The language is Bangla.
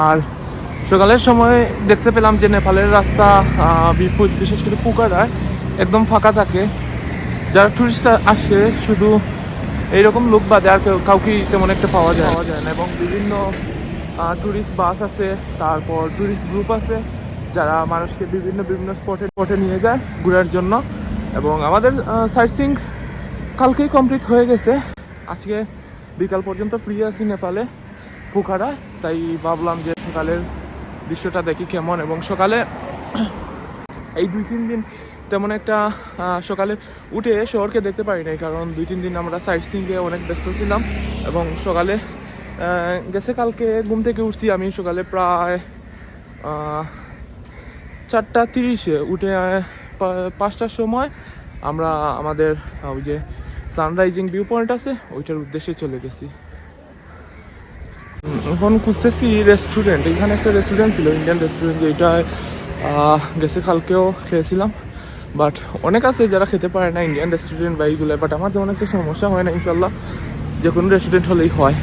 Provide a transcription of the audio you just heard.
আর সকালের সময় দেখতে পেলাম যে নেপালের রাস্তা বিশেষ করে পোখারায় একদম ফাঁকা থাকে। যারা টুরিস্ট আসে শুধু এইরকম লোক বাদে আর কাউকেই তেমন একটা পাওয়া যায় না। এবং বিভিন্ন টুরিস্ট বাস আছে, তারপর টুরিস্ট গ্রুপ আছে যারা মানুষকে বিভিন্ন স্পটে নিয়ে যায় ঘোরার জন্য। এবং আমাদের সাইট সিইং কালকেই কমপ্লিট হয়ে গেছে। আজকে বিকাল পর্যন্ত ফ্রি আছি নেপালে পোখারা, তাই ভাবলাম যে সকালের দৃশ্যটা দেখি কেমন। এবং সকালে এই 2-3 দিন তেমন একটা সকালে উঠে শহরকে দেখতে পারি নাই, কারণ 2-3 দিন আমরা সাইট সিইংয়ে অনেক ব্যস্ত ছিলাম। এবং সকালে গেছে কালকে ঘুম থেকে উঠছি আমি সকালে প্রায় 4:30-এ উঠে 5টার সময় আমরা আমাদের ওই যে সানরাইজিং ভিউ পয়েন্ট আছে ওইটার উদ্দেশ্যে চলে গেছি। এখন খুঁজতেছি রেস্টুরেন্ট। এখানে একটা রেস্টুরেন্ট ছিল, ইন্ডিয়ান রেস্টুরেন্ট, যেটা গেছে কালকেও খেয়েছিলাম। বাট অনেক আছে যারা খেতে পারে না ইন্ডিয়ান রেস্টুরেন্ট বা এইগুলো, বাট আমার তেমন একটা সমস্যা হয় না, ইনশাল্লাহ যে কোনো রেস্টুরেন্ট হলেই হয়।